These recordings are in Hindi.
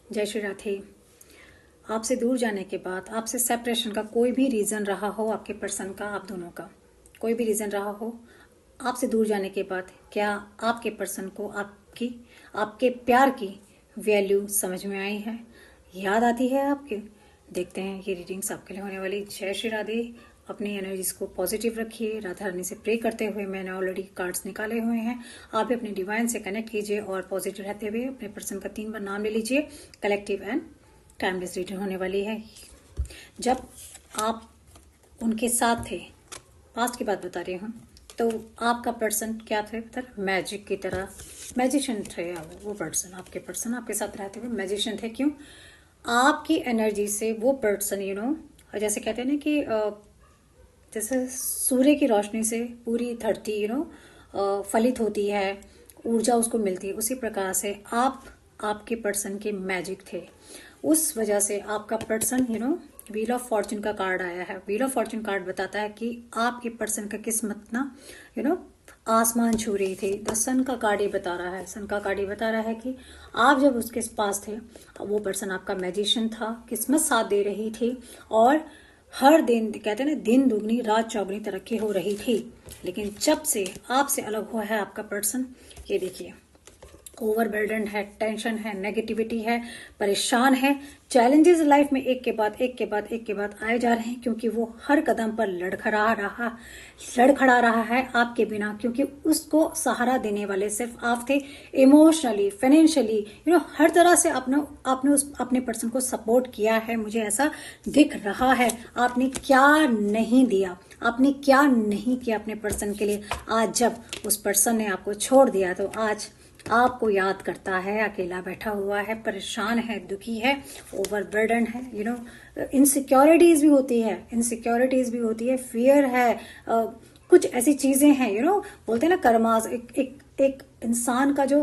जय श्री राधे। आपसे दूर जाने के बाद, आपसे सेपरेशन का कोई भी रीज़न रहा हो, आपके पर्सन का, आप दोनों का कोई भी रीज़न रहा हो, आपसे दूर जाने के बाद क्या आपके पर्सन को आपके प्यार की वैल्यू समझ में आई है, याद आती है आपके? देखते हैं ये रीडिंग्स आपके लिए होने वाली। जय श्री राधे। अपनी एनर्जीज को पॉजिटिव रखिए। राधा रानी से प्रे करते हुए मैंने ऑलरेडी कार्ड्स निकाले हुए हैं। आप भी अपने डिवाइन से कनेक्ट कीजिए और पॉजिटिव रहते हुए अपने पर्सन का 3 बार नाम ले लीजिए। कलेक्टिव एंड टाइमलेस रीडिंग होने वाली है। जब आप उनके साथ थे, पास्ट की बात बता रही हूँ, तो आपका पर्सन क्या थे? मैजिक की तरह मैजिशियन थे। वो पर्सन, आपके पर्सन आपके साथ रहते हुए मैजिशियन थे। क्यों? आपकी एनर्जी से वो पर्सन जैसे कहते हैं ना कि जैसे सूर्य की रोशनी से पूरी धरती फलित होती है, ऊर्जा उसको मिलती है, उसी प्रकार से आपके पर्सन के मैजिक थे। उस वजह से आपका पर्सन व्हील ऑफ फॉर्चून का कार्ड आया है। व्हील ऑफ फॉर्चून कार्ड बताता है कि आपके पर्सन का किस्मत ना आसमान छू रही थी। द सन का कार्ड ये बता रहा है। सन का कार्ड ये बता रहा है कि आप जब उसके पास थे, वो पर्सन आपका मैजिशियन था, किस्मत साथ दे रही थी और हर दिन कहते हैं ना, दिन दुगनी रात चौगनी तरक्की हो रही थी। लेकिन जब से आपसे अलग हुआ है आपका पर्सन, ये देखिए, ओवरबर्डन है, टेंशन है, नेगेटिविटी है, परेशान है। चैलेंजेस लाइफ में एक के बाद एक आए जा रहे हैं, क्योंकि वो हर कदम पर लड़खड़ा रहा है आपके बिना, क्योंकि उसको सहारा देने वाले सिर्फ आप थे। इमोशनली, फाइनेंशियली, हर तरह से आपने अपने पर्सन को सपोर्ट किया है। मुझे ऐसा दिख रहा है। आपने क्या नहीं दिया, आपने क्या नहीं किया अपने पर्सन के लिए। आज जब उस पर्सन ने आपको छोड़ दिया, तो आज आपको याद करता है, अकेला बैठा हुआ है, परेशान है, दुखी है, ओवरबर्डन है। इनसिक्योरिटीज भी होती है, फियर है, कुछ ऐसी चीजें हैं। बोलते हैं ना, कर्मास, एक इंसान का जो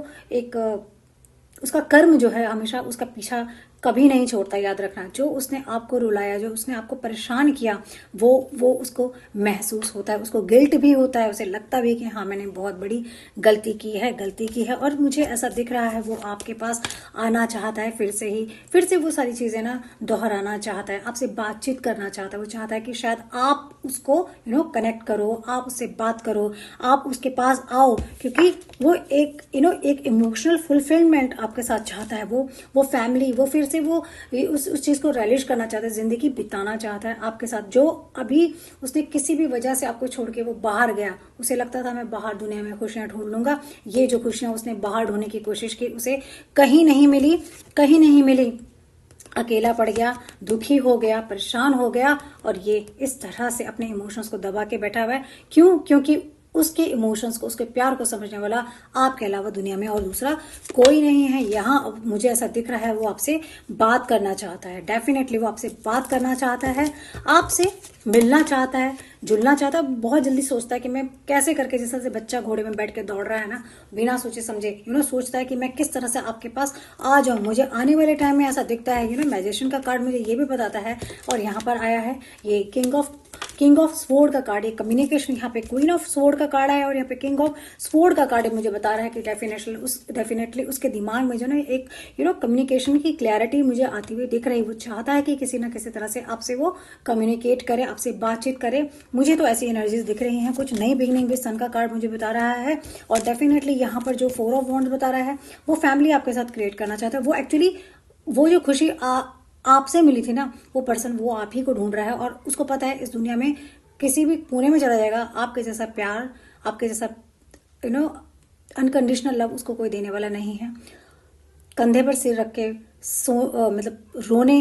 उसका कर्म जो है, हमेशा उसका पीछा कभी नहीं छोड़ता। याद रखना, जो उसने आपको रुलाया, जो उसने आपको परेशान किया, वो उसको महसूस होता है, उसको गिल्ट भी होता है, उसे लगता भी कि हाँ, मैंने बहुत बड़ी गलती की है। और मुझे ऐसा दिख रहा है वो आपके पास आना चाहता है, फिर से वो सारी चीजें ना दोहराना चाहता है, आपसे बातचीत करना चाहता है। वो चाहता है कि शायद आप उसको कनेक्ट करो, आप उससे बात करो, आप उसके पास आओ, क्योंकि वो एक इमोशनल फुलफिलमेंट आपके साथ चाहता है। वो फैमिली, वो फिर से वो उस चीज को रिलीज करना चाहता है, जिंदगी बिताना चाहता है आपके साथ। जो अभी उसने किसी भी वजह से आपको छोड़ के वो बाहर गया, उसे लगता था मैं बाहर दुनिया में खुशियां ढूंढ लूंगा। ये जो खुशियां उसने बाहर ढूंढने की कोशिश की, उसे कहीं नहीं मिली। अकेला पड़ गया, दुखी हो गया, परेशान हो गया, और ये इस तरह से अपने इमोशंस को दबा के बैठा हुआ है। क्यों? क्योंकि उसके इमोशंस को, उसके प्यार को समझने वाला आपके अलावा दुनिया में और दूसरा कोई नहीं है। यहाँ मुझे ऐसा दिख रहा है वो आपसे बात करना चाहता है। डेफिनेटली वो आपसे बात करना चाहता है, आपसे मिलना चाहता है, जुलना चाहता है। बहुत जल्दी सोचता है कि मैं कैसे करके, जैसे से बच्चा घोड़े में बैठ के दौड़ रहा है ना, बिना सोचे समझे, सोचता है कि मैं किस तरह से आपके पास आ जाऊं। मुझे आने वाले टाइम में ऐसा दिखता है। मैजिशियन का कार्ड मुझे ये भी बताता है, और यहाँ पर आया है ये किंग ऑफ स्वॉर्ड का कार्ड, एक कम्युनिकेशन। यहाँ पे क्वीन ऑफ स्वॉर्ड का कार्ड है और यहाँ पे किंग ऑफ स्वॉर्ड का कार्ड है। मुझे बता रहा है कि डेफिनेटली उसके दिमाग में जो ना एक कम्युनिकेशन की क्लैरिटी मुझे आती हुई दिख रही। वो चाहता है कि किसी ना किसी तरह से आपसे वो कम्युनिकेट करे, आपसे बातचीत करे। मुझे तो ऐसी एनर्जीज दिख रही हैं। कुछ नई बिगनिंग भी सन का कार्ड मुझे बता रहा है। और डेफिनेटली यहाँ पर जो 4 ऑफ वॉन्ड्स बता रहा है, वो फैमिली आपके साथ क्रिएट करना चाहता है। वो एक्चुअली वो जो खुशी आपसे मिली थी ना, वो पर्सन वो आप ही को ढूंढ रहा है, और उसको पता है इस दुनिया में किसी भी कोने में चला जाएगा, आपके जैसा प्यार, आपके जैसा अनकंडीशनल लव उसको कोई देने वाला नहीं है। कंधे पर सिर रख के मतलब रोने